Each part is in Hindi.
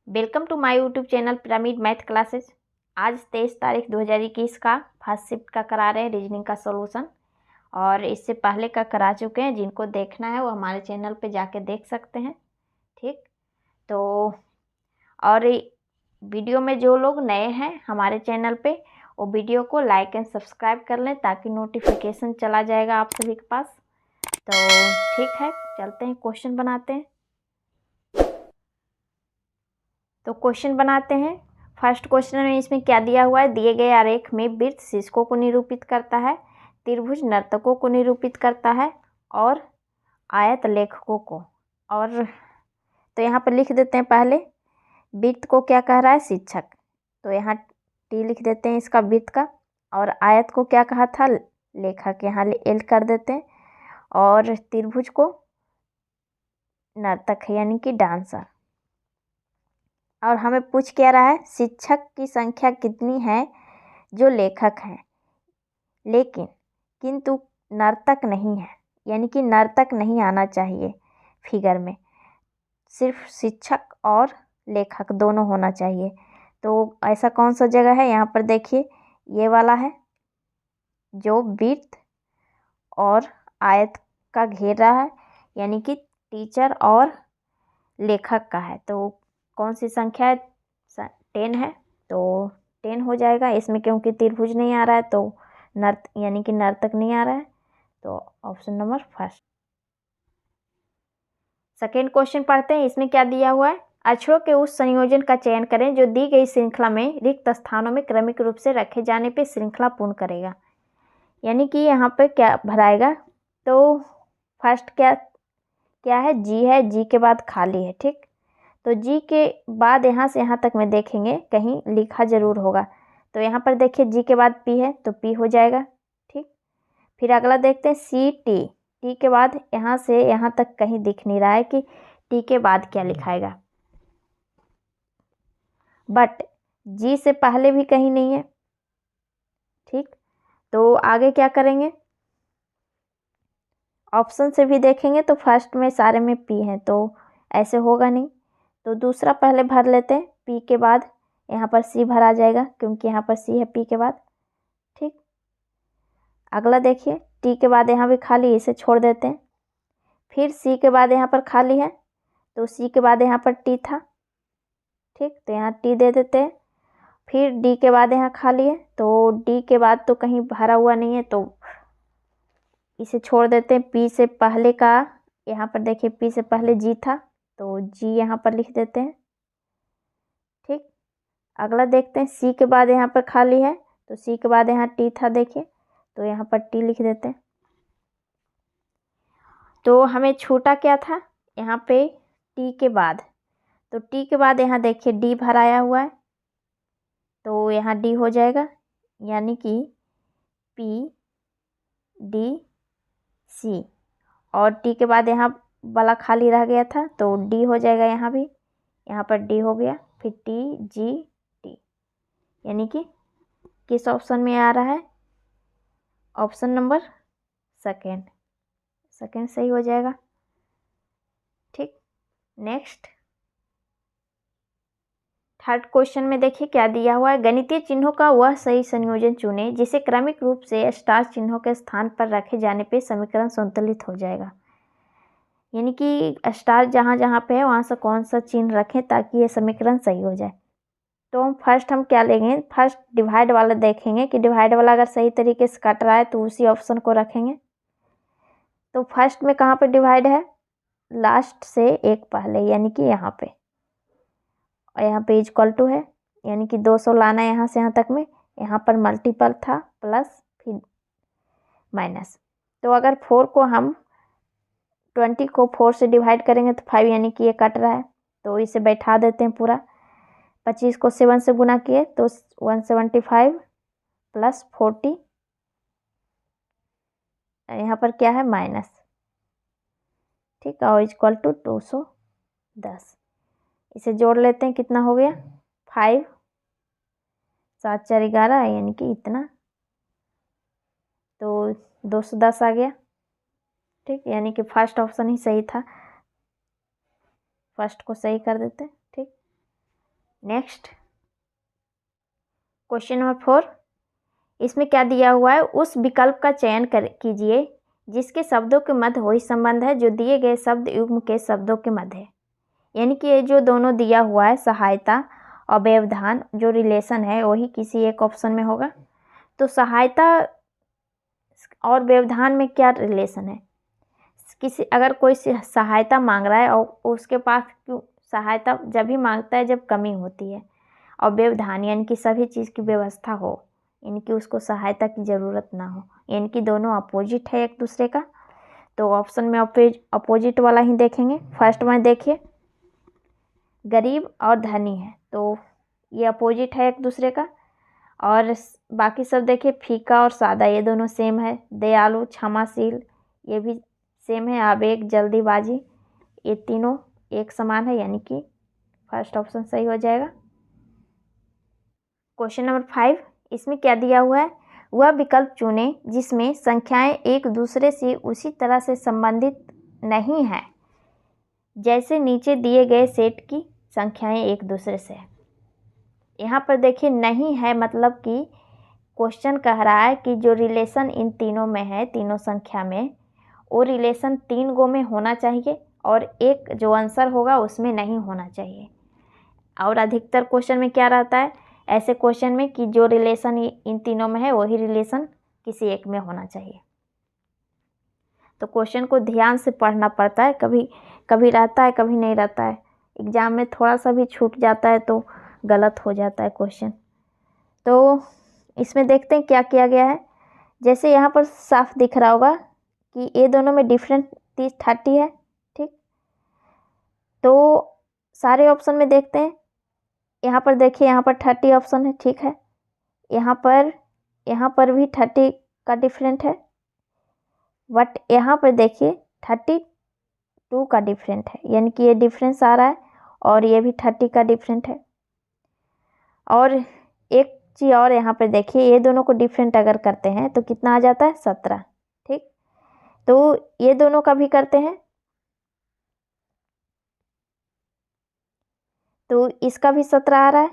Welcome to my YouTube channel Pyramid Math Classes. आज 23 तारीख 2021 का फर्स्ट शिफ्ट का करा रहे हैं रीजनिंग का सॉल्यूशन, और इससे पहले का करा चुके हैं। जिनको देखना है वो हमारे चैनल पे जाके देख सकते हैं। ठीक, तो और वीडियो में जो लोग नए हैं हमारे चैनल पे, वो वीडियो को लाइक एंड सब्सक्राइब कर लें ताकि नोटिफिकेशन चला जाएगा आप सभी के पास। तो ठीक है, चलते हैं क्वेश्चन बनाते हैं। तो क्वेश्चन बनाते हैं। फर्स्ट क्वेश्चन में इसमें क्या दिया हुआ है, दिए गए आरेख में वृत्त शीर्षकों को निरूपित करता है, त्रिभुज नर्तकों को निरूपित करता है और आयत लेखकों को। और तो यहाँ पर लिख देते हैं पहले वृत्त को क्या कह रहा है, शिक्षक। तो यहाँ टी लिख देते हैं इसका वृत्त का। और आयत को क्या कहा था, लेखक, यहाँ एल कर देते हैं। और त्रिभुज को नर्तक है यानी कि डांसर। और हमें पूछ क्या रहा है, शिक्षक की संख्या कितनी है जो लेखक हैं, लेकिन किंतु नर्तक नहीं है, यानी कि नर्तक नहीं आना चाहिए फिगर में, सिर्फ शिक्षक और लेखक दोनों होना चाहिए। तो ऐसा कौन सा जगह है, यहाँ पर देखिए ये वाला है जो वृत्त और आयत का घेर रहा है, यानी कि टीचर और लेखक का है। तो कौन सी संख्या है, 10 है, तो 10 हो जाएगा इसमें, क्योंकि त्रिभुज नहीं आ रहा है तो यानी कि नर्तक नहीं आ रहा है, तो option number first. Second question पढ़ते हैं। इसमें क्या दिया हुआ है, अक्षरों के उस संयोजन का चयन करें जो दी गई श्रृंखला में रिक्त स्थानों में क्रमिक रूप से रखे जाने पर श्रृंखला पूर्ण करेगा। यानी कि यहाँ पे क्या भराएगा, तो फर्स्ट क्या है, जी है, जी के बाद खाली है। ठीक, तो जी के बाद यहाँ से यहाँ तक में देखेंगे कहीं लिखा जरूर होगा। तो यहाँ पर देखिए जी के बाद पी है तो पी हो जाएगा। ठीक, फिर अगला देखते हैं सी टी। टी के बाद यहाँ से यहाँ तक कहीं दिख नहीं रहा है कि टी के बाद क्या लिखाएगा, बट जी से पहले भी कहीं नहीं है। ठीक, तो आगे क्या करेंगे, ऑप्शन से भी देखेंगे तो फर्स्ट में सारे में पी है तो ऐसे होगा नहीं, तो दूसरा पहले भर लेते हैं। पी के बाद यहाँ पर सी भरा जाएगा क्योंकि यहाँ पर सी है पी के बाद। ठीक, अगला देखिए टी के बाद यहाँ भी खाली, इसे छोड़ देते हैं। फिर सी के बाद यहाँ पर खाली है तो सी के बाद यहाँ पर टी था। ठीक, तो यहाँ टी दे देते हैं। फिर डी के बाद यहाँ खाली है तो डी के बाद तो कहीं भरा हुआ नहीं है तो इसे छोड़ देते हैं। पी से पहले का यहाँ पर देखिए पी से पहले जी था तो जी यहाँ पर लिख देते हैं। ठीक, अगला देखते हैं सी के बाद यहाँ पर खाली है तो सी के बाद यहाँ टी था, देखिए तो यहाँ पर टी लिख देते हैं। तो हमें छूटा क्या था यहाँ पे, टी के बाद, तो टी के बाद यहाँ देखिए डी भराया हुआ है तो यहाँ डी हो जाएगा, यानी कि पी डी सी। और टी के बाद यहाँ वाला खाली रह गया था तो डी हो जाएगा, यहाँ भी, यहाँ पर डी हो गया, फिर टी जी टी, यानी कि किस ऑप्शन में आ रहा है, ऑप्शन नंबर सेकेंड। सेकेंड सही हो जाएगा। ठीक, नेक्स्ट थर्ड क्वेश्चन में देखिए क्या दिया हुआ है, गणितीय चिन्हों का वह सही संयोजन चुने जिसे क्रमिक रूप से स्टार चिन्हों के स्थान पर रखे जाने पे समीकरण संतुलित हो जाएगा। यानी कि स्टार जहाँ जहाँ पे है वहाँ से कौन सा चिन्ह रखें ताकि ये समीकरण सही हो जाए। तो हम क्या लेंगे, फर्स्ट डिवाइड वाला देखेंगे कि डिवाइड वाला अगर सही तरीके से कट रहा है तो उसी ऑप्शन को रखेंगे। तो फर्स्ट में कहाँ पर डिवाइड है, लास्ट से एक पहले, यानी कि यहाँ पे, और यहाँ पे इक्वल टू है, यानी कि 200 लाना है यहाँ से यहाँ तक में। यहाँ पर मल्टीपल था प्लस फिर माइनस। तो अगर 4 को हम 20 को 4 से डिवाइड करेंगे तो 5, यानी कि ये कट रहा है तो इसे बैठा देते हैं पूरा। 25 को 7 से गुना किए तो 175 प्लस 40, यहाँ पर क्या है माइनस। ठीक, और इक्वल टू 210। इसे जोड़ लेते हैं, कितना हो गया 5, 7 4 11, यानी कि इतना, तो 210 आ गया। ठीक, यानी कि फर्स्ट ऑप्शन ही सही था, फर्स्ट को सही कर देते हैं। ठीक, नेक्स्ट क्वेश्चन नंबर 4, इसमें क्या दिया हुआ है, उस विकल्प का चयन कीजिए जिसके शब्दों के मध्य वही संबंध है जो दिए गए शब्द युग्म के शब्दों के मध्य है। यानी कि ये जो दोनों दिया हुआ है, सहायता और व्यवधान, जो रिलेशन है वही किसी एक ऑप्शन में होगा। तो सहायता और व्यवधान में क्या रिलेशन है, अगर कोई सहायता मांग रहा है और उसके पास क्यों, सहायता जब भी मांगता है जब कमी होती है, और व्यवधान यानी कि सभी चीज़ की व्यवस्था हो, यानी कि उसको सहायता की ज़रूरत ना हो, यानी कि दोनों अपोजिट है एक दूसरे का। तो ऑप्शन में अपोजिट वाला ही देखेंगे। फर्स्ट में देखिए, गरीब और धनी है, तो ये अपोजिट है एक दूसरे का। और बाकी सब देखिए, फीका और सादा, ये दोनों सेम है। दयालु, क्षमाशील, ये भी सेम है। आवेग, जल्दीबाजी, ये तीनों एक समान है, यानी कि फर्स्ट ऑप्शन सही हो जाएगा। क्वेश्चन नंबर 5, इसमें क्या दिया हुआ है, वह विकल्प चुनें जिसमें संख्याएं एक दूसरे से उसी तरह से संबंधित नहीं हैं जैसे नीचे दिए गए सेट की संख्याएं एक दूसरे से। यहाँ पर देखिए, नहीं है मतलब कि क्वेश्चन कह रहा है कि जो रिलेशन इन तीनों में है, तीनों संख्या में, वो रिलेशन 3 गो में होना चाहिए और एक जो आंसर होगा उसमें नहीं होना चाहिए। और अधिकतर क्वेश्चन में क्या रहता है, ऐसे क्वेश्चन में कि जो रिलेशन इन तीनों में है वही रिलेशन किसी एक में होना चाहिए। तो क्वेश्चन को ध्यान से पढ़ना पड़ता है, कभी कभी रहता है कभी नहीं रहता है। एग्जाम में थोड़ा सा भी छूट जाता है तो गलत हो जाता है क्वेश्चन। तो इसमें देखते हैं क्या किया गया है। जैसे यहाँ पर साफ दिख रहा होगा कि ये दोनों में डिफरेंट 30 है, ठीक। तो सारे ऑप्शन में देखते हैं। यहाँ पर देखिए, यहाँ पर 30 ऑप्शन है, ठीक है। यहाँ पर भी 30 का डिफरेंट है, बट यहाँ पर देखिए 32 का डिफरेंट है, यानी कि ये डिफरेंस आ रहा है, और ये भी 30 का डिफरेंट है। और एक चीज़ और यहाँ पर देखिए, ये दोनों को डिफरेंट अगर करते हैं तो कितना आ जाता है, 17, ठीक। तो ये दोनों का भी करते हैं, तो इसका भी 17 आ रहा है,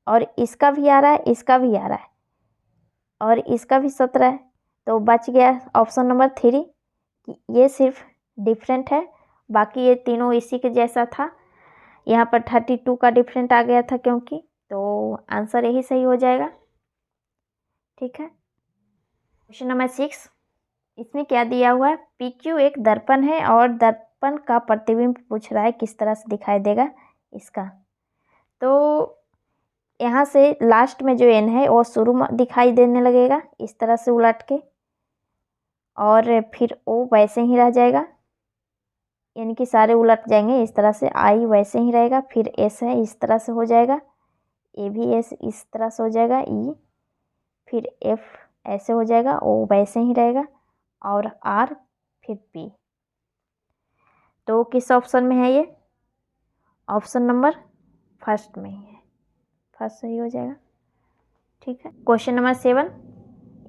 और इसका भी आ रहा है, इसका भी आ रहा है, और इसका भी 17 है। तो बच गया ऑप्शन नंबर 3, ये सिर्फ डिफरेंट है, बाकी ये तीनों इसी के जैसा था। यहाँ पर 32 का डिफरेंट आ गया था क्योंकि, तो आंसर यही सही हो जाएगा, ठीक है। क्वेश्चन नंबर 6, इसमें क्या दिया हुआ है, PQ एक दर्पण है और दर्पण का प्रतिबिंब पूछ रहा है किस तरह से दिखाई देगा इसका। तो यहाँ से लास्ट में जो एन है वो शुरू में दिखाई देने लगेगा इस तरह से उलट के, और फिर ओ वैसे ही रह जाएगा, यानी कि सारे उलट जाएंगे इस तरह से। आई वैसे ही रहेगा, फिर एस है इस तरह से हो जाएगा, ए भी एस इस तरह से हो जाएगा, ई, फिर एफ ऐसे हो जाएगा, ओ वैसे ही रहेगा, और आर, फिर पी। तो किस ऑप्शन में है ये, ऑप्शन नंबर फर्स्ट में ही है, फर्स्ट सही हो जाएगा, ठीक है। क्वेश्चन नंबर 7,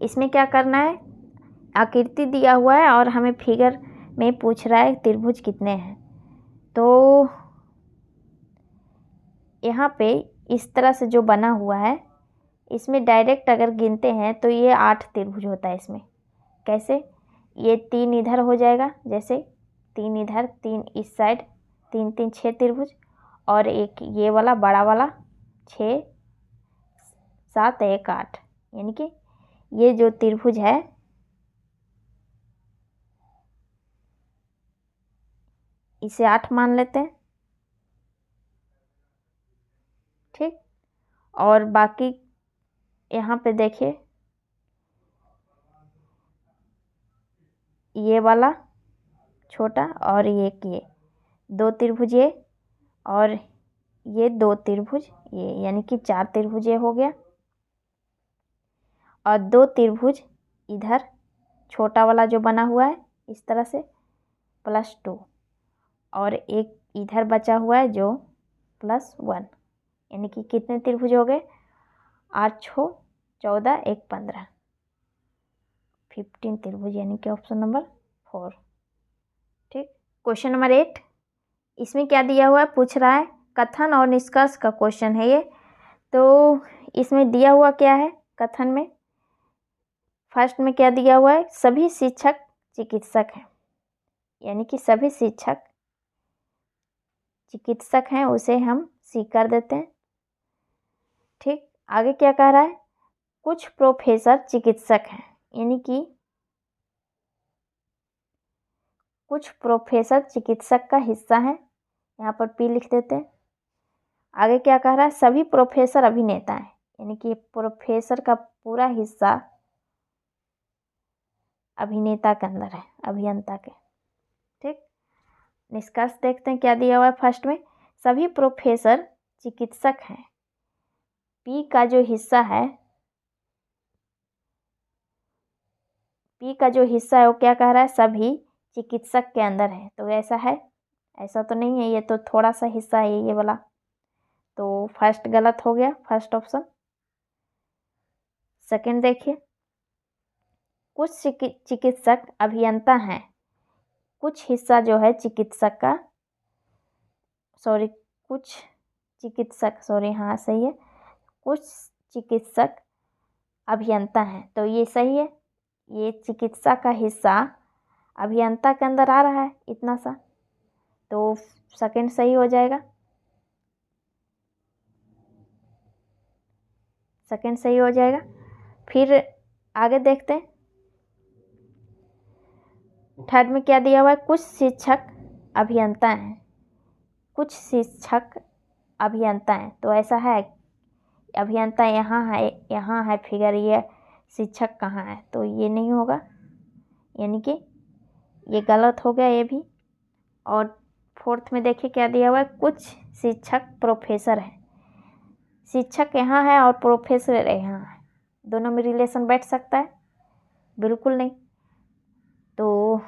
इसमें क्या करना है, आकृति दिया हुआ है और हमें फिगर में पूछ रहा है त्रिभुज कितने हैं। तो यहाँ पे इस तरह से जो बना हुआ है, इसमें डायरेक्ट अगर गिनते हैं तो ये 8 त्रिभुज होता है इसमें। कैसे, ये 3 इधर हो जाएगा, जैसे 3 इधर, 3 इस साइड, 3 3 6 त्रिभुज, और एक ये वाला बड़ा वाला 6 7 1 8, यानी कि ये जो त्रिभुज है इसे 8 मान लेते हैं, ठीक। और बाकी यहाँ पे देखिए, ये वाला छोटा और ये 2 त्रिभुज ये, और ये 2 त्रिभुज ये, यानी कि 4 त्रिभुज ये हो गया, और 2 त्रिभुज इधर छोटा वाला जो बना हुआ है इस तरह से +2, और एक इधर बचा हुआ है जो +1, यानी कि कितने त्रिभुज हो गए, 8 6 14 1 15, 15 त्रिभुज, यानी कि ऑप्शन नंबर 4, ठीक। क्वेश्चन नंबर 8, इसमें क्या दिया हुआ है, पूछ रहा है कथन और निष्कर्ष का क्वेश्चन है ये। तो इसमें दिया हुआ क्या है कथन में, फर्स्ट में क्या दिया हुआ है, सभी शिक्षक चिकित्सक हैं, यानी कि सभी शिक्षक चिकित्सक हैं, उसे हम सी कर देते हैं। ठीक, आगे क्या कह रहा है, कुछ प्रोफेसर चिकित्सक हैं, यानी कि कुछ प्रोफेसर चिकित्सक का हिस्सा है, यहाँ पर पी लिख देते हैं। आगे क्या कह रहा है, सभी प्रोफेसर अभिनेता हैं, यानी कि प्रोफेसर का पूरा हिस्सा अभिनेता के अंदर है, अभियंता के। ठीक, निष्कर्ष देखते हैं क्या दिया हुआ है फर्स्ट में, सभी प्रोफेसर चिकित्सक हैं, पी का जो हिस्सा है, पी का जो हिस्सा है वो क्या कह रहा है, सभी चिकित्सक के अंदर है। तो ऐसा है, ऐसा तो नहीं है, ये तो थोड़ा सा हिस्सा है ये वाला, तो फर्स्ट गलत हो गया, फर्स्ट ऑप्शन। सेकंड देखिए, कुछ चिकित्सक अभियंता हैं, कुछ हिस्सा जो है चिकित्सक का, सॉरी कुछ चिकित्सक, सॉरी हाँ सही है, कुछ चिकित्सक अभियंता हैं, तो ये सही है, ये चिकित्सा का हिस्सा अभियंता के अंदर आ रहा है इतना सा, तो सेकंड सही हो जाएगा, सेकंड सही हो जाएगा। फिर आगे देखते हैं, थर्ड में क्या दिया हुआ है, कुछ शिक्षक अभियंता हैं, कुछ शिक्षक अभियंता हैं, तो ऐसा है, अभियंता यहाँ है फिगर, ये शिक्षक कहाँ है, तो ये नहीं होगा, यानी कि ये गलत हो गया ये भी। और फोर्थ में देखिए क्या दिया हुआ है, कुछ शिक्षक प्रोफेसर हैं, शिक्षक यहाँ है और प्रोफेसर यहाँ है, दोनों में रिलेशन बैठ सकता है, बिल्कुल नहीं, तो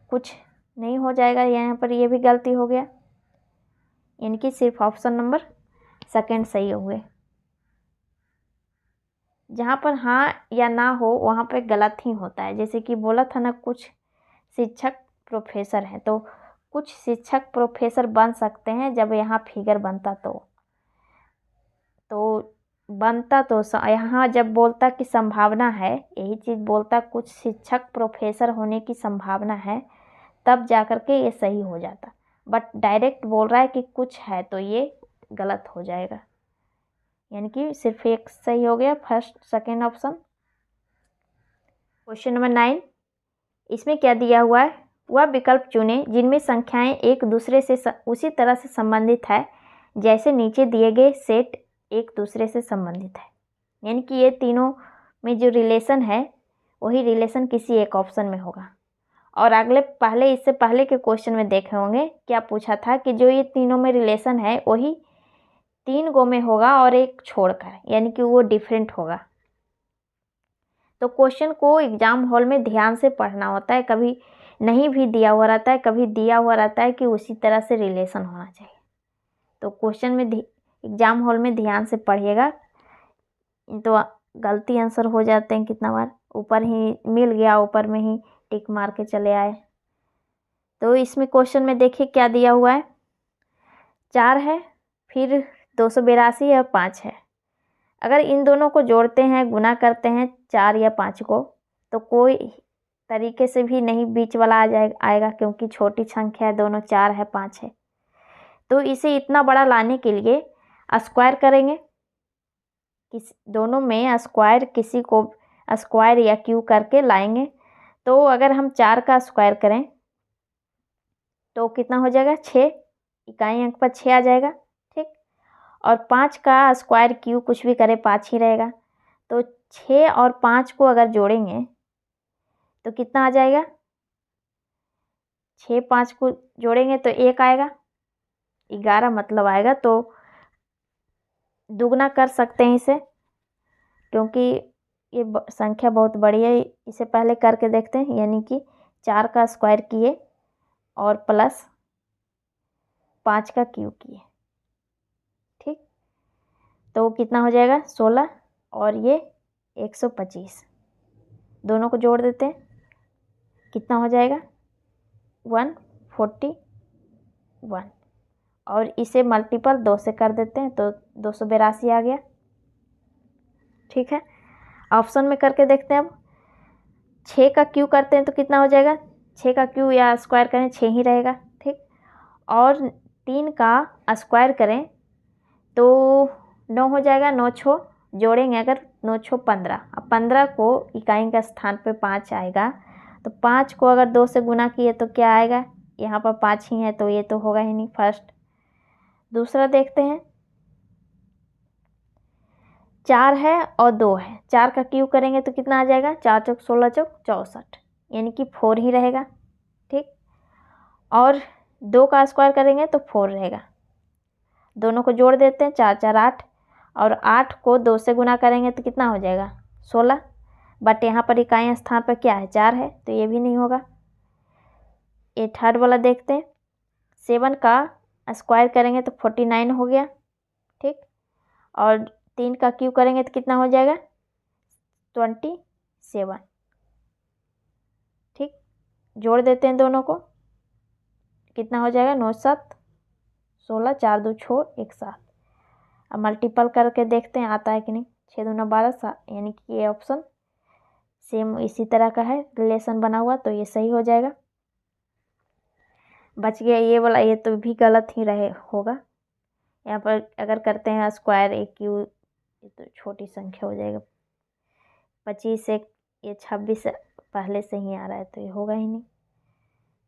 कुछ नहीं हो जाएगा यहाँ पर, ये भी गलती हो गया, यानी कि सिर्फ ऑप्शन नंबर सेकंड सही हो गए। जहाँ पर हाँ या ना हो वहाँ पे गलत ही होता है, जैसे कि बोला था ना कुछ शिक्षक प्रोफेसर हैं, तो कुछ शिक्षक प्रोफेसर बन सकते हैं जब यहाँ फिगर बनता तो बनता तो यहाँ जब बोलता कि संभावना है, यही चीज़ बोलता कुछ शिक्षक प्रोफेसर होने की संभावना है, तब जा कर के ये सही हो जाता, बट डायरेक्ट बोल रहा है कि कुछ है, तो ये गलत हो जाएगा, यानी कि सिर्फ एक सही हो गया, first second option. Question number 9, इसमें क्या दिया हुआ है, वह विकल्प चुनें जिनमें संख्याएं एक दूसरे से उसी तरह से संबंधित है जैसे नीचे दिए गए सेट एक दूसरे से संबंधित है, यानी कि ये तीनों में जो रिलेशन है वही रिलेशन किसी एक ऑप्शन में होगा। और अगले पहले इससे पहले के क्वेश्चन में देखे होंगे क्या पूछा था कि जो ये तीनों में रिलेशन है वही 3 गो में होगा और एक छोड़कर, यानी कि वो डिफरेंट होगा। तो क्वेश्चन को एग्जाम हॉल में ध्यान से पढ़ना होता है, कभी नहीं भी दिया हुआ रहता है, कभी दिया हुआ रहता है कि उसी तरह से रिलेशन होना चाहिए। तो क्वेश्चन में एग्जाम हॉल में ध्यान से पढ़िएगा, तो गलती आंसर हो जाते हैं कितना बार, ऊपर ही मिल गया, ऊपर में ही टिक मार के चले आए। तो इसमें क्वेश्चन में देखिए क्या दिया हुआ है, 4 है, फिर 282 है और 5 है। अगर इन दोनों को जोड़ते हैं, गुना करते हैं 4 या 5 को, तो कोई तरीके से भी नहीं बीच वाला आएगा, क्योंकि छोटी संख्या है, दोनों 4 है 5 है। तो इसे इतना बड़ा लाने के लिए स्क्वायर करेंगे, दोनों में स्क्वायर, किसी को स्क्वायर या क्यू करके लाएंगे। तो अगर हम 4 का स्क्वायर करें तो कितना हो जाएगा, 6, इकाई अंक पर 6 आ जाएगा, ठीक। और 5 का स्क्वायर क्यू कुछ भी करे 5 ही रहेगा, तो 6 और 5 को अगर जोड़ेंगे तो कितना आ जाएगा, 6 5 को जोड़ेंगे तो 1 आएगा, 11 मतलब आएगा। तो दुगना कर सकते हैं इसे, क्योंकि ये संख्या बहुत बड़ी है, इसे पहले करके देखते हैं, यानी कि 4 का स्क्वायर किए और प्लस 5 का क्यूब किए, ठीक। तो कितना हो जाएगा, 16 और ये 125, दोनों को जोड़ देते हैं, कितना हो जाएगा, 141। और इसे मल्टीपल 2 से कर देते हैं तो 282 आ गया। ठीक है, ऑप्शन में करके देखते हैं। अब 6 का क्यू करते हैं तो कितना हो जाएगा, 6 का क्यू या स्क्वायर करें 6 ही रहेगा। ठीक, और 3 का स्क्वायर करें तो 9 हो जाएगा। 9 छो जोड़ेंगे अगर 9 छो 15। अब 15 को इकाई का स्थान पे 5 आएगा, तो 5 को अगर 2 से गुना किए तो क्या आएगा, यहाँ पर 5 ही है तो ये तो होगा ही नहीं। फर्स्ट, दूसरा देखते हैं। 4 है और 2 है, 4 का क्यू करेंगे तो कितना आ जाएगा, 4 चौक 16 चौक 64, यानी कि 4 ही रहेगा। ठीक, और 2 का स्क्वायर करेंगे तो 4 रहेगा। दोनों को जोड़ देते हैं, 4 4 8, और 8 को 2 से गुना करेंगे तो कितना हो जाएगा 16, बट यहाँ पर इकाई स्थान पर क्या है 4 है तो ये भी नहीं होगा। ये थर्ड वाला देखते हैं। 7 का स्क्वायर करेंगे तो 49 हो गया। ठीक, और 3 का क्यू करेंगे तो कितना हो जाएगा 27। ठीक, जोड़ देते हैं दोनों को, कितना हो जाएगा 9 7 16, 4 2 6 1 7। अब मल्टीपल करके देखते हैं आता है कि नहीं। 6 दूना 12 7, यानी कि ये ऑप्शन सेम इसी तरह का है, रिलेशन बना हुआ, तो ये सही हो जाएगा। बच गया ये वाला, ये तो भी गलत ही रहे होगा। यहाँ पर अगर करते हैं स्क्वायर ए क्यू, ये तो छोटी संख्या हो जाएगा। 25 से ये 26 पहले से ही आ रहा है तो ये होगा ही नहीं।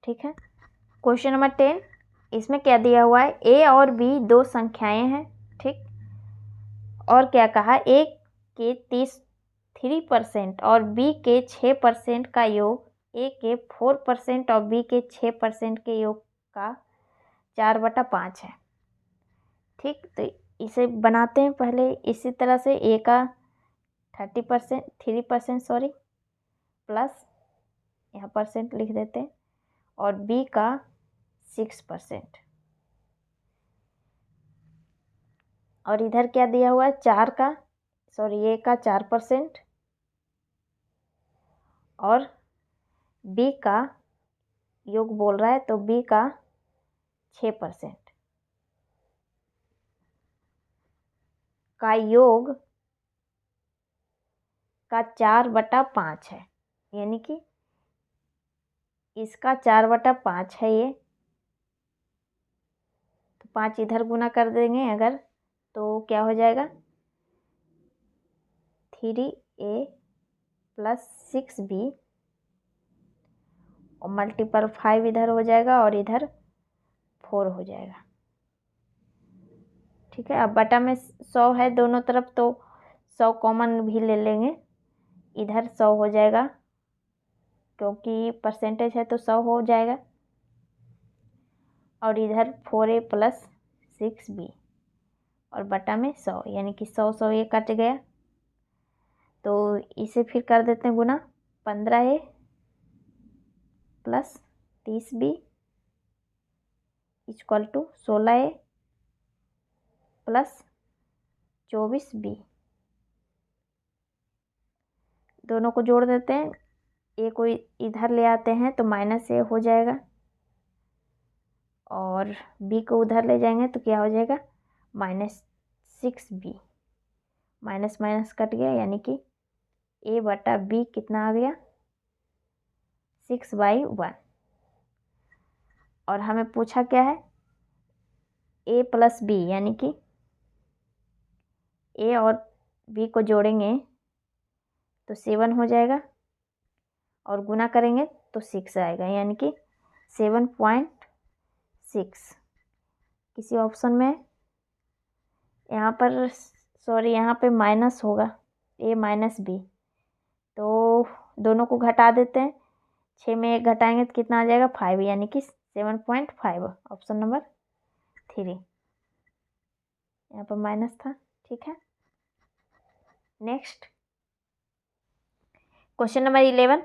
ठीक है, क्वेश्चन नंबर 10, इसमें क्या दिया हुआ है, ए और बी 2 संख्याएं हैं। ठीक, और क्या कहा, ए के 3% और बी के 6% का योग ए के 4% और बी के 6% के योग का 4/5 है। ठीक, तो इसे बनाते हैं पहले इसी तरह से। ए का 3% सॉरी, प्लस यहाँ परसेंट लिख देते हैं, और बी का 6%, और इधर क्या दिया हुआ है 4 का, सॉरी ए का 4% और बी का योग बोल रहा है तो बी का 6% का योग का 4/5 है, यानी कि इसका 4/5 है ये, तो 5 इधर गुना कर देंगे अगर तो क्या हो जाएगा 3a प्लस 6b, और मल्टीपल 5 इधर हो जाएगा और इधर 4 हो जाएगा। ठीक है, अब बटा में 100 है दोनों तरफ तो 100 कॉमन भी ले लेंगे, इधर 100 हो जाएगा क्योंकि परसेंटेज है तो 100 हो जाएगा, और इधर 4a प्लस 6b और बटा में 100, यानी कि 100 ये कट गया, तो इसे फिर कर देते हैं गुना। 15a plus 30b equal to 16a plus 24b, दोनों को जोड़ देते हैं। ए को इधर ले आते हैं तो -a हो जाएगा, और b को उधर ले जाएंगे तो क्या हो जाएगा -6b, माइनस माइनस कट गया, यानी कि a/b कितना आ गया 6/1। और हमें पूछा क्या है a प्लस b, यानी कि a और b को जोड़ेंगे तो 7 हो जाएगा, और गुना करेंगे तो 6 आएगा, यानी कि 7.6। किसी ऑप्शन में यहाँ पर सॉरी यहाँ पे माइनस होगा a माइनस b, तो दोनों को घटा देते हैं। 6 में 1 घटाएंगे तो कितना आ जाएगा 5, यानी कि 7.5, ऑप्शन नंबर 3। यहाँ पर माइनस था। ठीक है, नेक्स्ट क्वेश्चन नंबर 11,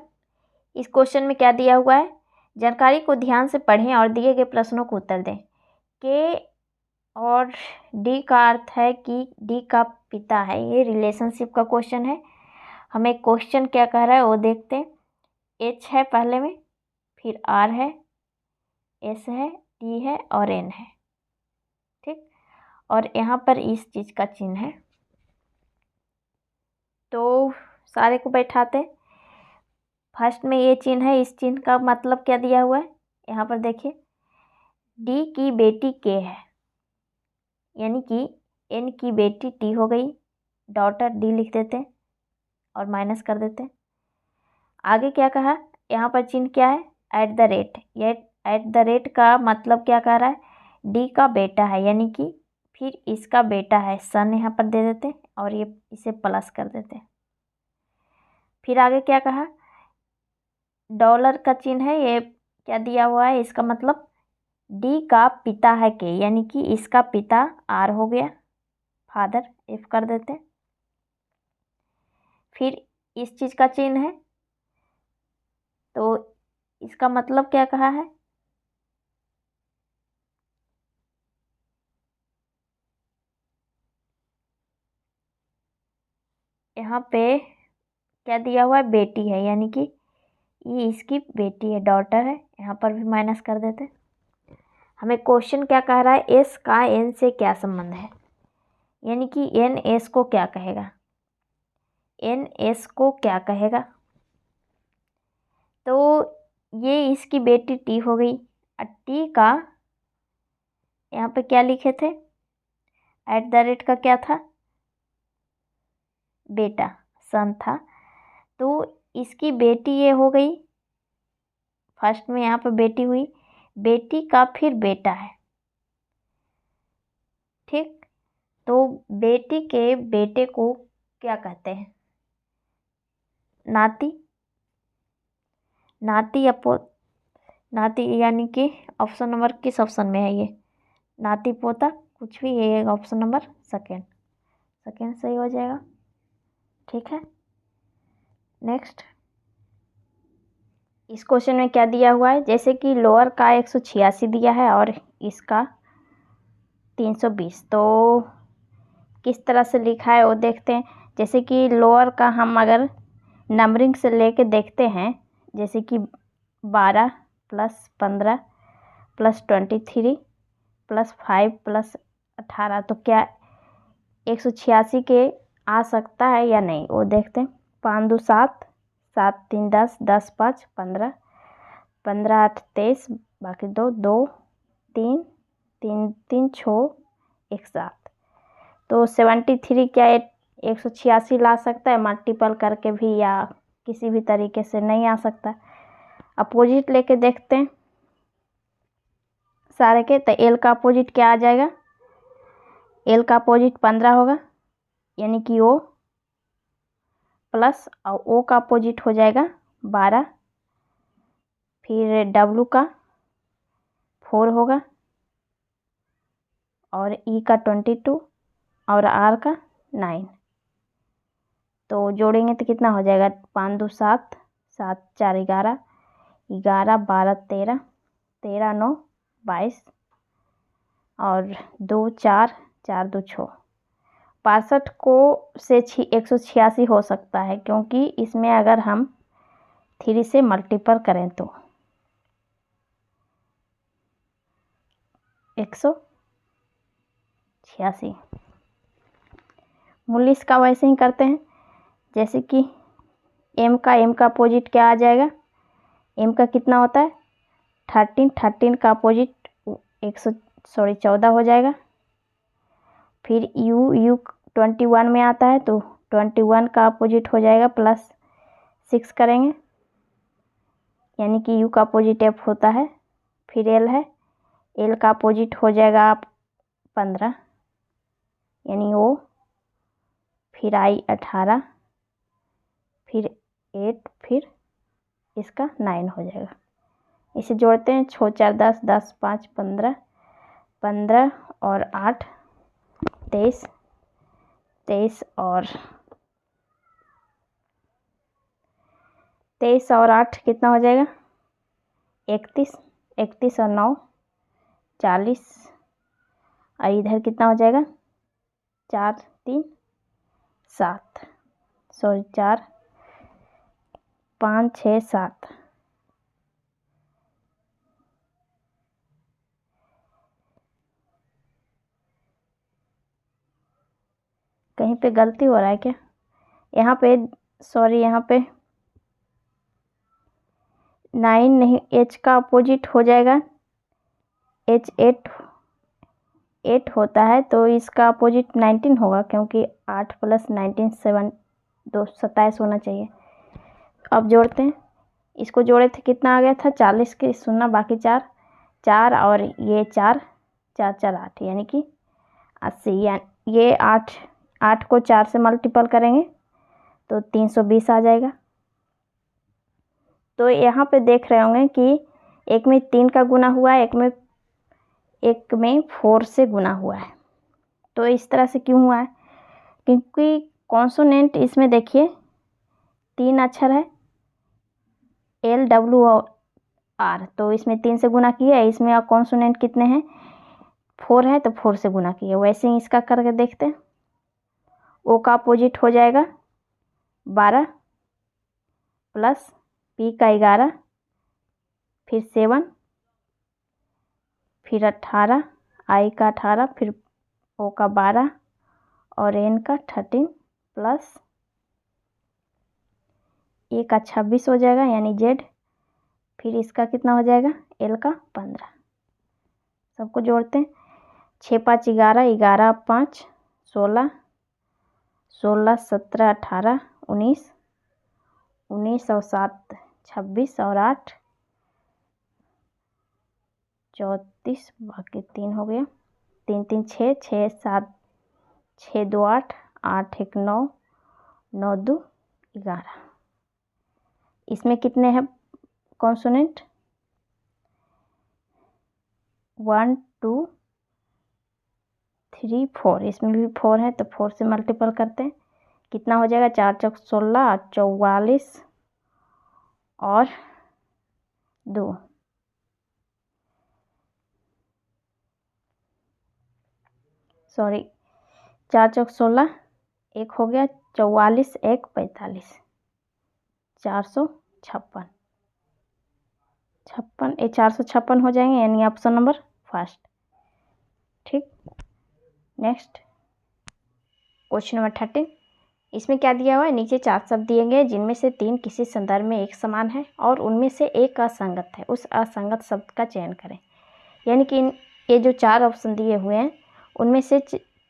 इस क्वेश्चन में क्या दिया हुआ है, जानकारी को ध्यान से पढ़ें और दिए गए प्रश्नों को उत्तर दें। के और डी का अर्थ है कि डी का पिता है, ये रिलेशनशिप का क्वेश्चन है। हमें क्वेश्चन क्या कह रहा है वो देखते हैं। एच है पहले में, फिर आर है, एस है, टी है और एन है। और यहाँ पर इस चीज़ का चिन्ह है। तो सारे को बैठाते। फर्स्ट में ये चिन्ह है, इस चिन्ह का मतलब क्या दिया हुआ है यहाँ पर देखिए, डी की बेटी के है, यानी कि एन की बेटी टी हो गई, डॉटर डी लिख देते हैं और माइनस कर देते हैं। आगे क्या कहा, यहाँ पर चिन्ह क्या है, एट द रेट। ये एट द रेट का मतलब क्या कह रहा है, डी का बेटा है, यानी कि फिर इसका बेटा है, सन यहाँ पर दे देते हैं और ये इसे प्लस कर देते हैं। फिर आगे क्या कहा, डॉलर का चिन्ह है, ये क्या दिया हुआ है, इसका मतलब डी का पिता है के, यानी कि इसका पिता आर हो गया, फादर एफ कर देते हैं। फिर इस चीज़ का चिन्ह है, तो इसका मतलब क्या कहा है, यहाँ पे क्या दिया हुआ है, बेटी है, यानी कि ये इसकी बेटी है, डॉटर है, यहाँ पर भी माइनस कर देते हैं। हमें क्वेश्चन क्या कह रहा है, एस का एन से क्या संबंध है, यानी कि एन एस को क्या कहेगा, एन एस को क्या कहेगा। तो ये इसकी बेटी टी हो गई, टी का यहाँ पे क्या लिखे थे, एट द रेट का क्या था, बेटा, सन था, तो इसकी बेटी ये हो गई, फर्स्ट में यहाँ पे बेटी हुई, बेटी का फिर बेटा है, ठीक। तो बेटी के बेटे को क्या कहते हैं, नाती, नाती अपो, नाती, यानी कि ऑप्शन नंबर किस ऑप्शन में है ये, नाती पोता, कुछ भी, ये ऑप्शन नंबर सेकेंड, सेकेंड सही हो जाएगा, ठीक है। नेक्स्ट, इस क्वेश्चन में क्या दिया हुआ है, जैसे कि लोअर का 186 दिया है और इसका 320, तो किस तरह से लिखा है वो देखते हैं। जैसे कि लोअर का हम अगर नंबरिंग से लेके देखते हैं, जैसे कि 12 + 15 + 23 + 5 + 18, तो क्या 186 के आ सकता है या नहीं, वो देखते हैं। 5 2 7, 7 3 10, 10 5 15, 15 8 23, बाकी 2 2 3 3 3 6 1 7, तो 73 क्या 186 ला सकता है मल्टीपल करके भी, या किसी भी तरीके से नहीं आ सकता। अपोजिट लेके देखते हैं सारे के, तो एल का अपोजिट क्या आ जाएगा, एल का अपोजिट 15 होगा, यानी कि ओ प्लस, और ओ का अपोजिट हो जाएगा 12, फिर डब्लू का 4 होगा, और ई का 22, और आर का 9, तो जोड़ेंगे तो कितना हो जाएगा, 5 2 7, 7 4 11, 11 12 13, 13 9 22, और 2 4 4 2 6, 65 को से 186 हो सकता है, क्योंकि इसमें अगर हम 3 से मल्टीपल करें तो 186। मूल्य इसका वैसे ही करते हैं, जैसे कि एम का अपोजिट क्या आ जाएगा, एम का कितना होता है 13, 13 का अपोजिट 14 हो जाएगा। फिर यू 21 में आता है, तो 21 का अपोजिट हो जाएगा +6 करेंगे, यानी कि यू का अपोजिट एफ होता है। फिर एल है, एल का अपोजिट हो जाएगा आप 15, यानी ओ, फिर आई 18, फिर 8, फिर इसका 9 हो जाएगा। इसे जोड़ते हैं, 6 4 10, 10 5 15, 15 और 8 23, 23 और 8 कितना हो जाएगा 31, 31 और 9 40, और इधर कितना हो जाएगा 4 3 7, सॉरी 4 5 6 7, कहीं पे गलती हो रहा है क्या? यहाँ पे सॉरी, यहाँ पे 9 नहीं, H का अपोजिट हो जाएगा, H 8 होता है तो इसका अपोजिट 19 होगा, क्योंकि 8 + 19 27 होना चाहिए। अब जोड़ते हैं, इसको जोड़े थे कितना आ गया था 40 के 0 बाकी 4 और ये 4 4 4 8 यानी कि 80। ये 8 को 4 से मल्टीपल करेंगे तो 320 आ जाएगा। तो यहाँ पे देख रहे होंगे कि एक में 3 का गुना हुआ है, एक में 4 से गुना हुआ है। तो इस तरह से क्यों हुआ है? क्योंकि कॉन्सोनेंट इसमें देखिए 3 अक्षर है, L W और R, तो इसमें 3 से गुना किया है। इसमें कॉन्सोनेंट कितने हैं? 4 है तो 4 से गुना किया। वैसे ही इसका करके देखते हैं। O का अपोजिट हो जाएगा 12 प्लस P का 11, फिर 7, फिर 18, I का 18, फिर O का 12 और N का 13 प्लस A का 26 हो जाएगा यानी Z, फिर इसका कितना हो जाएगा L का 15। सबको जोड़ते हैं, 6 5 11, 11 5 16, 16 17 18 19, 19 और 7 26 और 8 34, बाकी 3 हो गया, 3 3 6 6 7 6 2 8 8 1 9 9 2 11। इसमें कितने हैं कॉन्सोनेंट? 1 2 3 4, इसमें भी 4 है तो 4 से मल्टीपल करते हैं, कितना हो जाएगा 4 चौक 16 44 और 2, सॉरी 4 चौक 16, 1 हो गया 44 1 45, 456 456 हो जाएंगे यानी ऑप्शन नंबर फर्स्ट। ठीक, नेक्स्ट क्वेश्चन नंबर 13। इसमें क्या दिया हुआ है? नीचे 4 शब्द दिए गए जिनमें से 3 किसी संदर्भ में एक समान है और उनमें से एक असंगत है। उस असंगत शब्द का चयन करें। यानी कि ये जो 4 ऑप्शन दिए हुए हैं उनमें से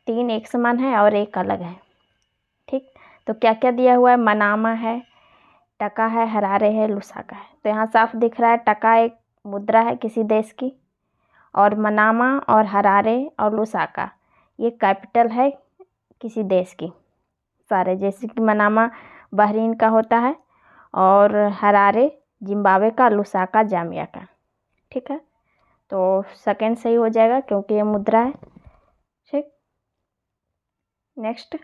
3 एक समान है और एक अलग है। ठीक, तो क्या क्या दिया हुआ है? मनामा है, टका है, हरारे है, लुसाका है। तो यहाँ साफ दिख रहा है टका एक मुद्रा है किसी देश की, और मनामा और हरारे और लुसाका ये कैपिटल है किसी देश की सारे, जैसे कि मनामा बहरीन का होता है और हरारे जिम्बाब्वे का, लुसाका जाम्बिया का। ठीक है, तो सेकंड सही हो जाएगा क्योंकि ये मुद्रा है। ठीक, नेक्स्ट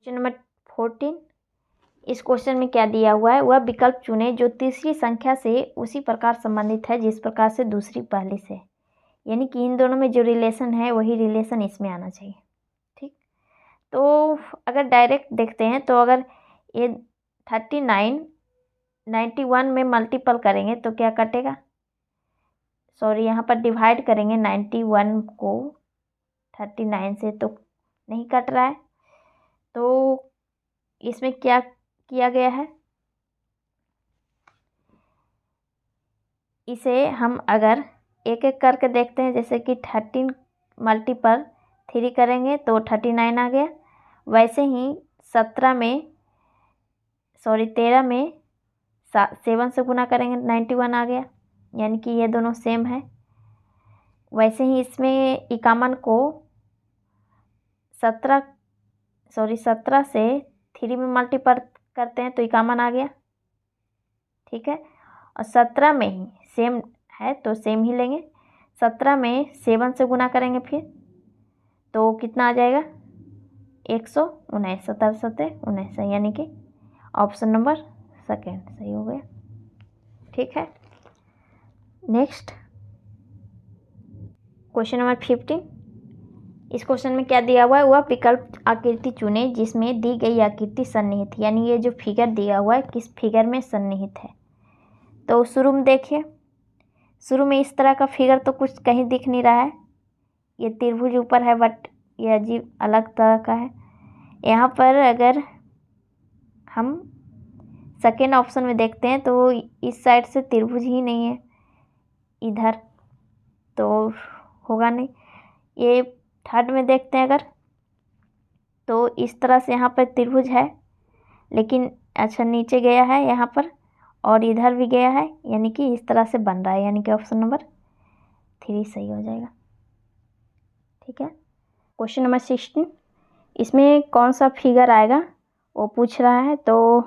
क्वेश्चन नंबर 14। इस क्वेश्चन में क्या दिया हुआ है? वह विकल्प चुने जो तीसरी संख्या से उसी प्रकार संबंधित है जिस प्रकार से दूसरी पहली से। यानी कि इन दोनों में जो रिलेशन है वही रिलेशन इसमें आना चाहिए। ठीक, तो अगर डायरेक्ट देखते हैं तो अगर ये 39 91 में मल्टीपल करेंगे तो क्या कटेगा? सॉरी, यहाँ पर डिवाइड करेंगे 91 को 39 से तो नहीं कट रहा है। तो इसमें क्या किया गया है? इसे हम अगर एक एक करके देखते हैं, जैसे कि 13 मल्टीपल 3 करेंगे तो 39 आ गया। वैसे ही 13 में 7 से गुना करेंगे 91 आ गया, यानी कि ये दोनों सेम है। वैसे ही इसमें 51 को 17 से 3 में मल्टीपल करते हैं तो 51 आ गया। ठीक है, और 17 में ही सेम है तो सेम ही लेंगे। 17 में 7 से गुना करेंगे फिर तो कितना आ जाएगा 119, 17 7 19, यानी कि ऑप्शन नंबर सेकेंड सही हो गया। ठीक है, नेक्स्ट क्वेश्चन नंबर 15। इस क्वेश्चन में क्या दिया हुआ है? वह विकल्प आकृति चुने जिसमें दी गई आकृति सन्निहित, यानी ये जो फिगर दिया हुआ है किस फिगर में सन्निहित है। तो शुरू में देखिए, शुरू में इस तरह का फिगर तो कुछ कहीं दिख नहीं रहा है, ये त्रिभुज ऊपर है बट ये अजीब अलग तरह का है। यहाँ पर अगर हम सेकेंड ऑप्शन में देखते हैं तो इस साइड से त्रिभुज ही नहीं है, इधर तो होगा नहीं। ये थर्ड में देखते हैं अगर, तो इस तरह से यहाँ पर त्रिभुज है, लेकिन अच्छा नीचे गया है यहाँ पर और इधर भी गया है, यानी कि इस तरह से बन रहा है, यानी कि ऑप्शन नंबर 3 सही हो जाएगा। ठीक है। क्वेश्चन नंबर 16, इसमें कौन सा फिगर आएगा वो पूछ रहा है, तो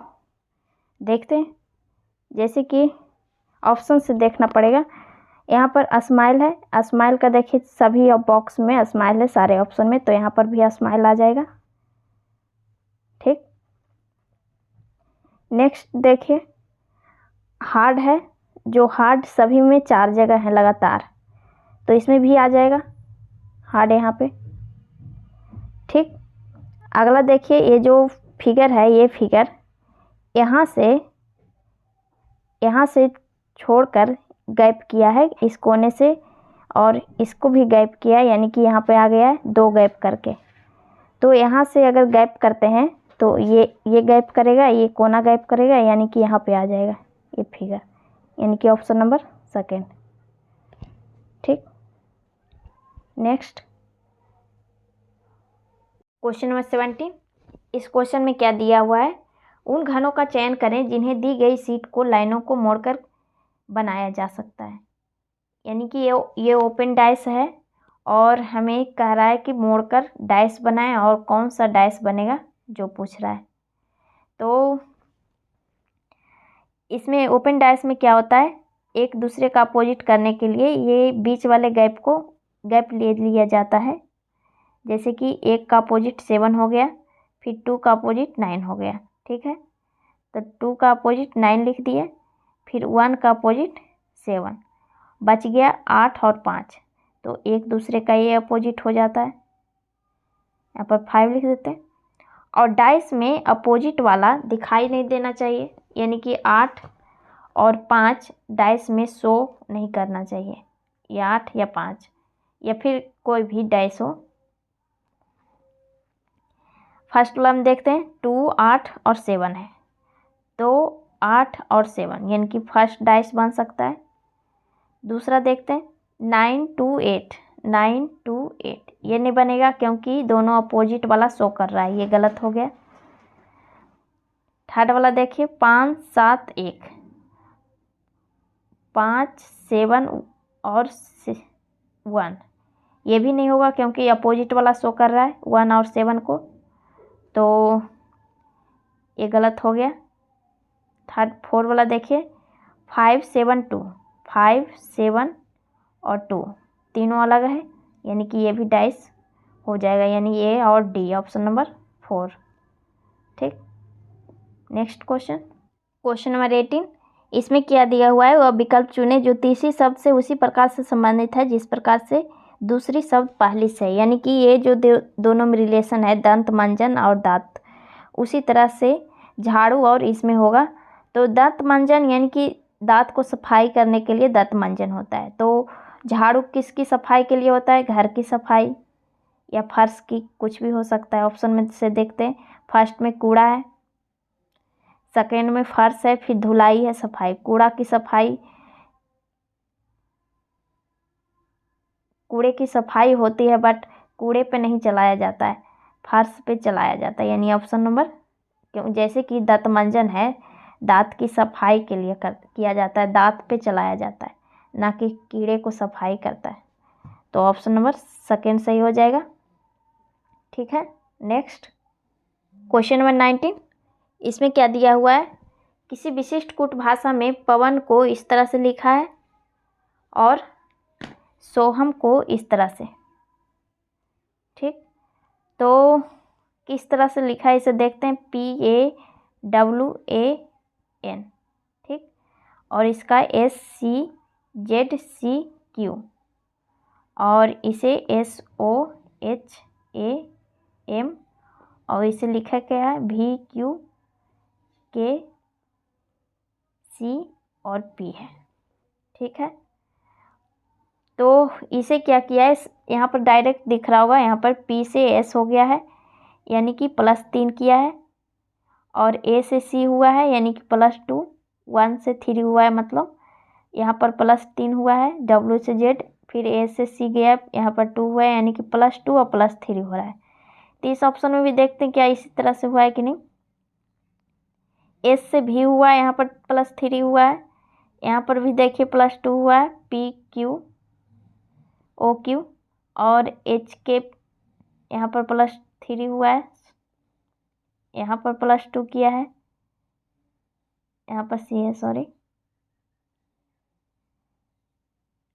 देखते हैं। जैसे कि ऑप्शन से देखना पड़ेगा। यहाँ पर स्माइल है, स्माइल का देखिए सभी बॉक्स में स्माइल है, सारे ऑप्शन में, तो यहाँ पर भी स्माइल आ जाएगा। ठीक। नेक्स्ट देखिए, हार्ड है, जो हार्ड सभी में 4 जगह है लगातार, तो इसमें भी आ जाएगा हार्ड यहाँ पे। ठीक। अगला देखिए, ये जो फिगर है, ये फिगर यहाँ से छोड़कर गैप किया है इस कोने से, और इसको भी गैप किया है, यानी कि यहाँ पे आ गया है 2 गैप करके। तो यहाँ से अगर गैप करते हैं तो ये गैप करेगा, ये कोना गैप करेगा, यानी कि यहाँ पे आ जाएगा ये फिगर, यानी कि ऑप्शन नंबर 2। ठीक। नेक्स्ट क्वेश्चन नंबर 17, इस क्वेश्चन में क्या दिया हुआ है, उन घनों का चयन करें जिन्हें दी गई शीट को लाइनों को मोड़कर बनाया जा सकता है। यानी कि ये ओपन डाइस है और हमें कह रहा है कि मोड़कर डाइस बनाएं, और कौन सा डाइस बनेगा जो पूछ रहा है। तो इसमें ओपन डाइस में क्या होता है, एक दूसरे का अपोजिट करने के लिए ये बीच वाले गैप ले लिया जाता है। जैसे कि 1 का अपोजिट 7 हो गया, फिर 2 का अपोजिट 9 हो गया। ठीक है, तो 2 का अपोजिट 9 लिख दिए, फिर 1 का अपोजिट 7, बच गया 8 और 5, तो एक दूसरे का ये अपोजिट हो जाता है। यहाँ पर 5 लिख देते हैं। और डाइस में अपोजिट वाला दिखाई नहीं देना चाहिए, यानी कि 8 और 5 डाइस में शो नहीं करना चाहिए, या 8 या 5 या फिर कोई भी डाइस हो। फर्स्ट वाला हम देखते हैं, 2, 8 और 7 है, तो 8 और 7 यानी कि फर्स्ट डाइस बन सकता है। दूसरा देखते हैं, 9, 2, 8, 9, 2, 8, ये नहीं बनेगा क्योंकि दोनों अपोजिट वाला शो कर रहा है, ये गलत हो गया। थर्ड वाला देखिए, 5, 7, 1, 5, 7 और 1, ये भी नहीं होगा क्योंकि अपोजिट वाला शो कर रहा है 1 और 7 को, तो ये गलत हो गया। फोर वाला देखिए, 5, 7, 2, 5, 7 और 2 तीनों अलग है, यानी कि ये भी डाइस हो जाएगा, यानी ए और डी, ऑप्शन नंबर 4। ठीक। नेक्स्ट क्वेश्चन नंबर 18, इसमें क्या दिया हुआ है, वह विकल्प चुने जो तीसरी शब्द से उसी प्रकार से संबंधित है जिस प्रकार से दूसरी शब्द पहली से है। यानी कि ये जो दोनों में रिलेशन है, दंत मंजन और दांत, उसी तरह से झाड़ू और इसमें होगा। तो दांत मंजन यानी कि दांत को सफाई करने के लिए दांत मंजन होता है, तो झाड़ू किसकी सफाई के लिए होता है, घर की सफाई या फर्श की, कुछ भी हो सकता है। ऑप्शन में से देखते हैं, फर्स्ट में कूड़ा है, सेकेंड में फर्श है, फिर धुलाई है, सफाई। कूड़ा की सफाई, कूड़े की सफाई होती है बट कूड़े पे नहीं चलाया जाता है, फर्श पे चलाया जाता है, यानी ऑप्शन नंबर, क्यों जैसे कि दांत मंजन है, दांत की सफाई के लिए किया जाता है, दांत पे चलाया जाता है, ना कि कीड़े को सफाई करता है, तो ऑप्शन नंबर 2 सही हो जाएगा। ठीक है। नेक्स्ट क्वेश्चन नंबर 19, इसमें क्या दिया हुआ है, किसी विशिष्ट कूट भाषा में पवन को इस तरह से लिखा है और सोहम को इस तरह से। ठीक, तो किस तरह से लिखा है इसे देखते हैं, PAWAN। ठीक, और इसका SCZCQ, और इसे SOHAM, और इसे लिखा क्या है VQKC और P है। ठीक है, तो इसे क्या किया है, यहाँ पर डायरेक्ट दिख रहा होगा, यहाँ पर P से S हो गया है यानी कि +3 किया है, और A से C हुआ है यानी कि +2, 1 से 3 हुआ है, मतलब यहाँ पर +3 हुआ है, W से Z, फिर A से C गया, यहाँ पर 2 हुआ है यानी कि +2 और +3 हो रहा है। तो इस ऑप्शन में भी देखते हैं क्या इसी तरह से हुआ है कि नहीं। S से V हुआ है, यहाँ पर +3 हुआ है, यहाँ पर भी देखिए +2 हुआ है, PQ और H के यहाँ पर +3 हुआ है, यहाँ पर +2 किया है, यहाँ पर C है, सॉरी,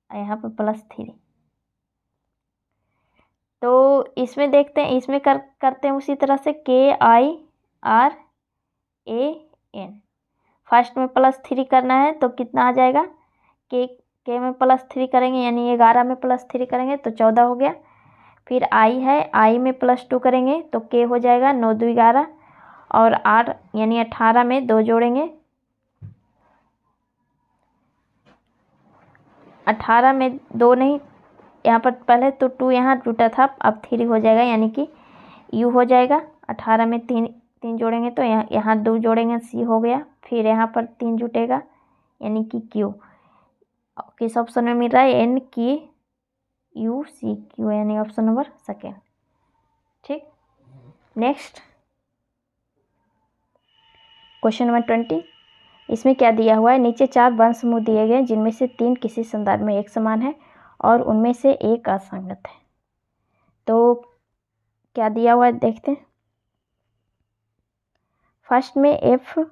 यहाँ पर +3। तो इसमें देखते हैं, इसमें करते हैं उसी तरह से KIRAN। फर्स्ट में +3 करना है तो कितना आ जाएगा, के में +3 करेंगे यानी 11 में +3 करेंगे तो 14 हो गया। फिर I है, I में +2 करेंगे तो K हो जाएगा 9 2 11, और R यानी 18 में 2 जोड़ेंगे, 18 में 2 नहीं, यहाँ पर पहले तो 2 यहाँ टूटा था, अब 3 हो जाएगा यानी कि U हो जाएगा। 18 में 3 जोड़ेंगे तो यहाँ 2 जोड़ेंगे, C हो गया, फिर यहाँ पर 3 जुटेगा यानी कि Q। किस ऑप्शन में मिल रहा है, NQUCQ यानी ऑप्शन नंबर सेकेंड। ठीक, नेक्स्ट क्वेश्चन नंबर 20। इसमें क्या दिया हुआ है, नीचे 4 वर्ण समूह दिए गए जिनमें से 3 किसी संदर्भ में एक समान है और उनमें से एक असंगत है। तो क्या दिया हुआ है देखते हैं। फर्स्ट में F,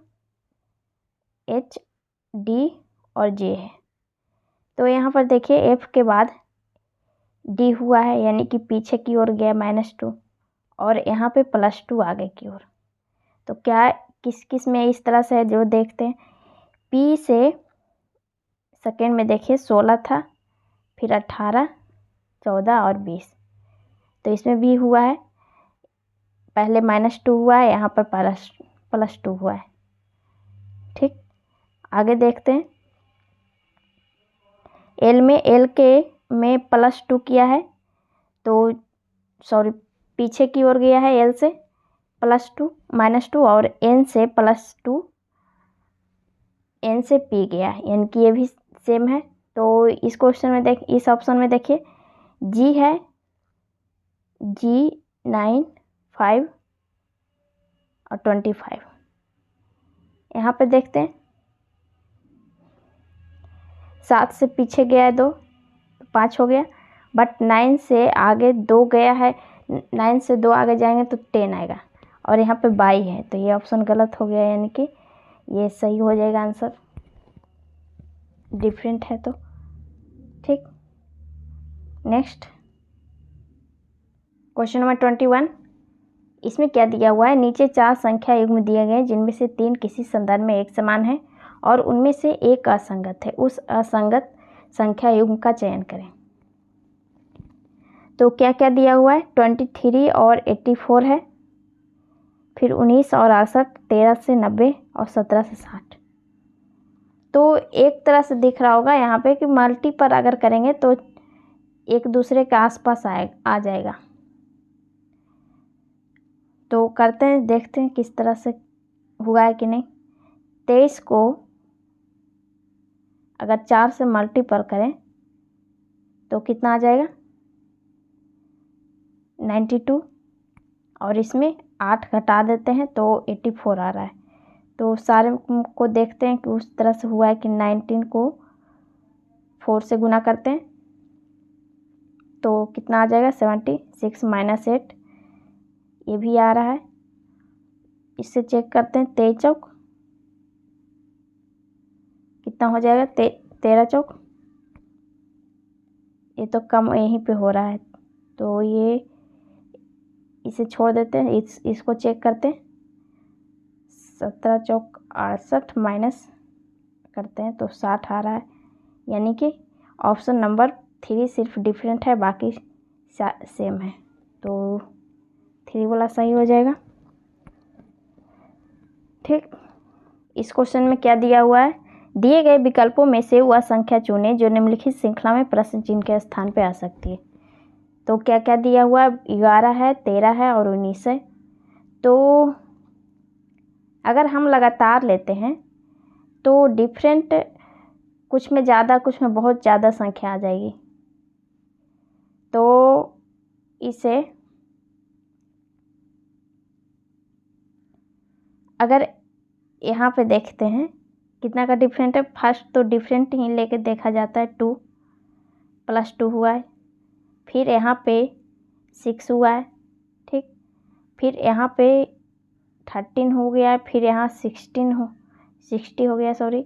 H, D और J है। तो यहाँ पर देखिए F के बाद D हुआ है यानी कि पीछे की ओर गया -2, और यहाँ पे +2 आगे की ओर। तो क्या किस किस में इस तरह से है जो देखते हैं। P से सेकेंड में देखिए 16 था, फिर 18, 14 और 20। तो इसमें भी हुआ है, पहले -2 हुआ है, यहाँ पर +2 हुआ है। ठीक, आगे देखते हैं। L के में +2 किया है, तो सॉरी पीछे की ओर गया है L से +2 -2, और N से +2, N से P गया है यानी कि ये भी सेम है। तो इस क्वेश्चन में इस ऑप्शन में देखिए G है, G 9, 5 और 25। यहाँ पे देखते हैं 7 से पीछे गया है 2, 5 हो गया, बट 9 से आगे 2 गया है, 9 से 2 आगे जाएंगे तो 10 आएगा, और यहाँ पे 22 है, तो ये ऑप्शन गलत हो गया यानी कि ये सही हो जाएगा आंसर, डिफरेंट है तो। ठीक, नेक्स्ट क्वेश्चन नंबर 21। इसमें क्या दिया हुआ है, नीचे 4 संख्या युग्म दिए गए जिनमें से 3 किसी संदर्भ में एक समान है और उनमें से एक असंगत है, उस असंगत संख्या युग्म का चयन करें। तो क्या क्या दिया हुआ है, 23 और 84 है, फिर 19 और 68, 13 से 90 और 17 से 60। तो एक तरह से दिख रहा होगा यहाँ पे कि मल्टी पर अगर करेंगे तो एक दूसरे के आसपास आ जाएगा। तो करते हैं, देखते हैं किस तरह से हुआ है कि नहीं। 23 को अगर 4 से मल्टीपल करें तो कितना आ जाएगा, 92, और इसमें 8 घटा देते हैं तो 84 आ रहा है। तो सारे को देखते हैं कि उस तरह से हुआ है कि 19 को 4 से गुना करते हैं तो कितना आ जाएगा, 76 - 8, ये भी आ रहा है। इससे चेक करते हैं, 23 चौक कितना हो जाएगा, 13 चौक, ये तो कम यहीं पे हो रहा है, तो ये इसे छोड़ देते हैं, इसको चेक करते हैं। 17 चौक 68 माइनस करते हैं तो 60 आ रहा है, यानी कि ऑप्शन नंबर 3 सिर्फ डिफरेंट है, बाकी सेम है, तो 3 वाला सही हो जाएगा। ठीक, इस क्वेश्चन में क्या दिया हुआ है, दिए गए विकल्पों में से वह संख्या चुनें जो निम्नलिखित श्रृंखला में प्रश्न चिन्ह के स्थान पर आ सकती है। तो क्या क्या दिया हुआ है, 11 है, 13 है और 19 है। तो अगर हम लगातार लेते हैं तो डिफरेंट, कुछ में ज़्यादा कुछ में बहुत ज़्यादा संख्या आ जाएगी। तो इसे अगर यहाँ पे देखते हैं कितना का डिफरेंट है, फर्स्ट तो डिफरेंट ही लेके देखा जाता है, 2 + 2 हुआ है, फिर यहाँ पे 6 हुआ है, ठीक, फिर यहाँ पे 13 हो गया है, फिर यहाँ 60 हो गया, सॉरी,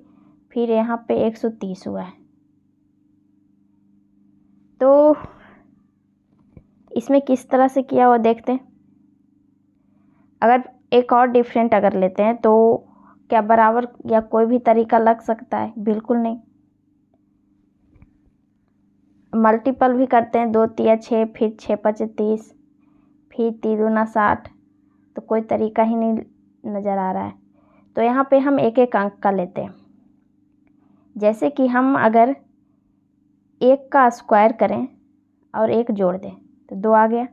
फिर यहाँ पे 130 हुआ है। तो इसमें किस तरह से किया हुआ देखते हैं। अगर एक और डिफरेंट अगर लेते हैं तो क्या बराबर या कोई भी तरीका लग सकता है? बिल्कुल नहीं। मल्टीपल भी करते हैं, 2 × 6, फिर 6 × 5 = 30, फिर 3 × 7, तो कोई तरीका ही नहीं नज़र आ रहा है। तो यहाँ पे हम एक एक अंक का लेते हैं। जैसे कि हम अगर 1 का स्क्वायर करें और 1 जोड़ दें तो 2 आ गया।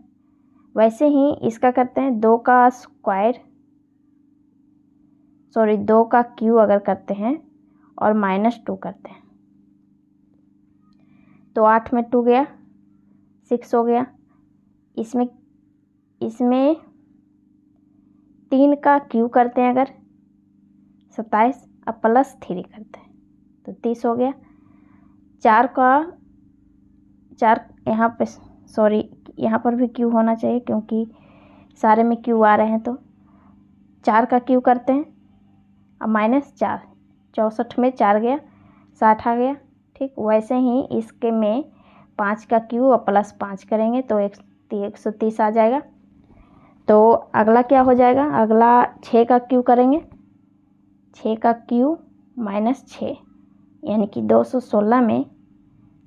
वैसे ही इसका करते हैं, 2 का स्क्वायर, सॉरी 2 का क्यू अगर करते हैं और -2 करते हैं तो 8 में 2 गया, 6 हो गया। इसमें 3 का क्यू करते हैं अगर 27, अब +3 करते हैं तो 30 हो गया। 4 यहाँ पे, सॉरी यहाँ पर भी क्यू होना चाहिए क्योंकि सारे में क्यू आ रहे हैं। तो 4 का क्यू करते हैं अब -4, 64 में 4 गया, 60 आ गया, ठीक। वैसे ही इसके में 5 का क्यू और +5 करेंगे तो 130 आ जाएगा। तो अगला क्या हो जाएगा, अगला 6 का क्यू करेंगे, 6 का क्यू -6 यानी कि 216 में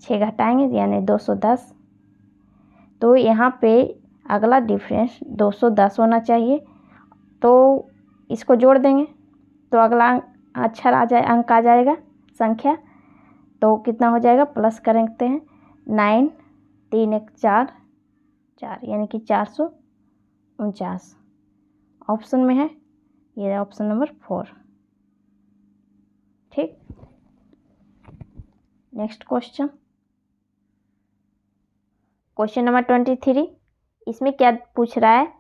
6 घटाएंगे यानी 210। तो यहाँ पे अगला डिफरेंस 210 होना चाहिए। तो इसको जोड़ देंगे तो अगला अक्षर आ जाए, अंक आ जाएगा, संख्या। तो कितना हो जाएगा, प्लस करते हैं 9, 3 × 1 = 4 यानी कि 449 ऑप्शन में है, ये ऑप्शन नंबर 4, ठीक। Next question number 23। इसमें क्या पूछ रहा है,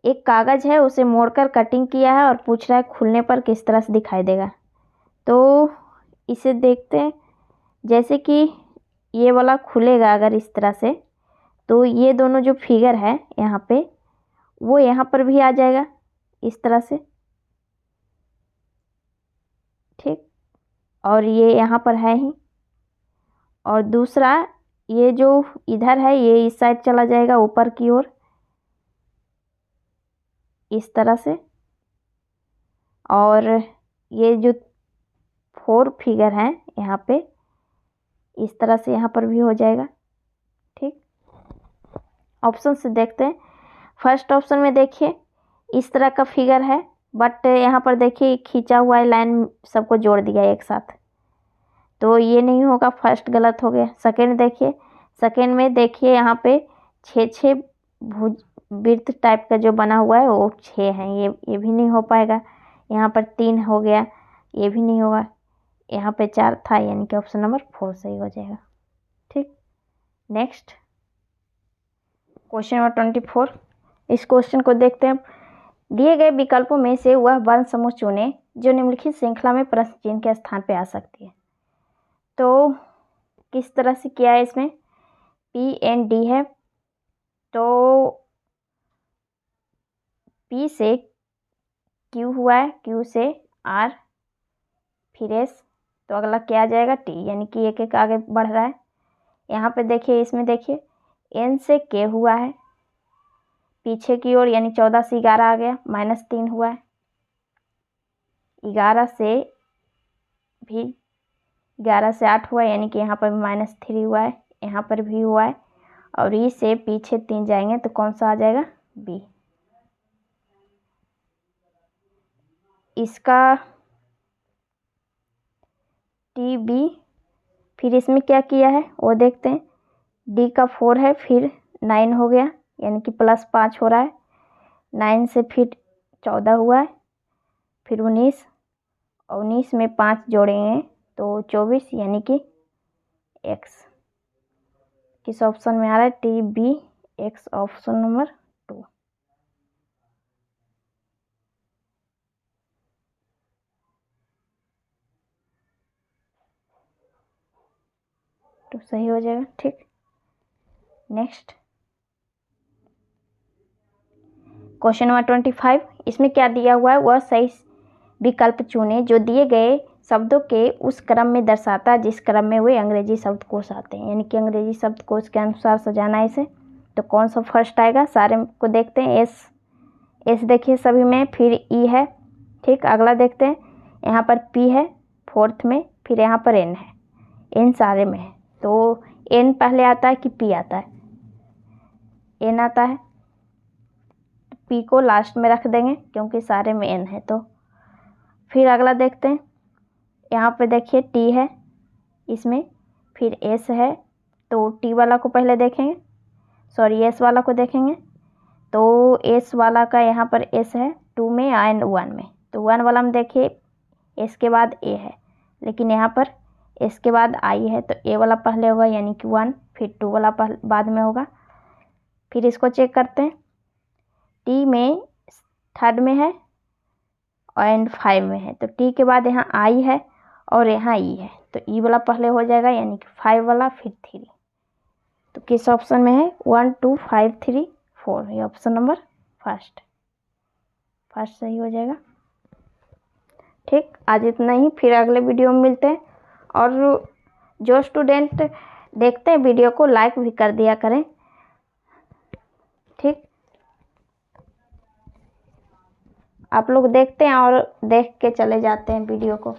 एक कागज़ है, उसे मोड़कर कटिंग किया है और पूछ रहा है खुलने पर किस तरह से दिखाई देगा। तो इसे देखते हैं, जैसे कि ये वाला खुलेगा अगर इस तरह से, तो ये दोनों जो फिगर है यहाँ पे, वो यहाँ पर भी आ जाएगा इस तरह से, ठीक। और ये यहाँ पर है ही, और दूसरा ये जो इधर है ये इस साइड चला जाएगा ऊपर की ओर इस तरह से, और ये जो 4 फिगर हैं यहाँ पे इस तरह से यहाँ पर भी हो जाएगा, ठीक। ऑप्शन से देखते हैं। फर्स्ट ऑप्शन में देखिए इस तरह का फिगर है, बट यहाँ पर देखिए खींचा हुआ है, लाइन सबको जोड़ दिया एक साथ, तो ये नहीं होगा, फर्स्ट गलत हो गया। सेकेंड देखिए, सेकेंड में देखिए यहाँ पे 6 वृत्त टाइप का जो बना हुआ है वो 6 है, ये भी नहीं हो पाएगा। यहाँ पर 3 हो गया, ये भी नहीं होगा। यहाँ पे 4 था यानी कि ऑप्शन नंबर 4 सही हो जाएगा, ठीक। Next question number 24। इस क्वेश्चन को देखते हैं। दिए गए विकल्पों में से वह वर्ण समूह चुनें जो निम्नलिखित श्रृंखला में प्रश्न चिन्ह के स्थान पर आ सकती है। तो किस तरह से किया है, इसमें P&D है, तो P से Q हुआ है, Q से R, फिर S, तो अगला क्या आ जाएगा T, यानी कि एक एक आगे बढ़ रहा है। यहाँ पे देखिए, इसमें देखिए N से K हुआ है पीछे की ओर, यानी 14 से 11 आ गया, -3 हुआ है। 11 से भी 11 से 8 हुआ यानी कि यहाँ पर भी -3 हुआ है, यहाँ पर भी हुआ है। और ई से पीछे 3 जाएंगे तो कौन सा आ जाएगा, बी। इसका टी बी, फिर इसमें क्या किया है वो देखते हैं। डी का 4 है, फिर 9 हो गया, यानी कि +5 हो रहा है। 9 से फिर 14 हुआ है, फिर 19, और 19 में 5 जोड़ेंगे तो 24, यानी कि एक्स। किस ऑप्शन में आ रहा है? T B X, option number 2। तो सही हो जाएगा। ठीक, नेक्स्ट क्वेश्चन नंबर 25। इसमें क्या दिया हुआ है? वह सही विकल्प चुने जो दिए गए शब्दों के उस क्रम में दर्शाता है जिस क्रम में वे अंग्रेजी शब्दकोश आते हैं, यानी कि अंग्रेजी शब्दकोश के अनुसार सजाना है इसे। तो कौन सा फर्स्ट आएगा? सारे को देखते हैं। एस देखिए सभी में, फिर ई है। ठीक, अगला देखते हैं। यहाँ पर पी है 4th में, फिर यहाँ पर एन है। एन सारे में है, तो एन पहले आता है कि पी आता है? एन आता है, पी को लास्ट में रख देंगे क्योंकि सारे में एन है। तो फिर अगला देखते हैं। यहाँ पे देखिए टी है इसमें, फिर एस है, तो टी वाला को पहले देखेंगे, सॉरी एस वाला को देखेंगे। तो एस वाला का यहाँ पर एस है 2 में एंड 1 में, तो 1 वाला में देखिए एस के बाद ए है, लेकिन यहाँ पर एस के बाद आई है, तो ए वाला पहले होगा यानी कि 1, फिर 2 वाला बाद में होगा। फिर इसको चेक करते हैं। टी में 3rd में है एंड 5 में है, तो टी के बाद यहाँ आई है और यहाँ ई है, तो ई वाला पहले हो जाएगा यानी कि 5 वाला, फिर 3। तो किस ऑप्शन में है? 1 2 5 3 4, ये ऑप्शन नंबर फर्स्ट सही हो जाएगा। ठीक, आज इतना ही, फिर अगले वीडियो में मिलते हैं। और जो स्टूडेंट देखते हैं वीडियो को लाइक भी कर दिया करें। ठीक, आप लोग देखते हैं और देख के चले जाते हैं वीडियो को।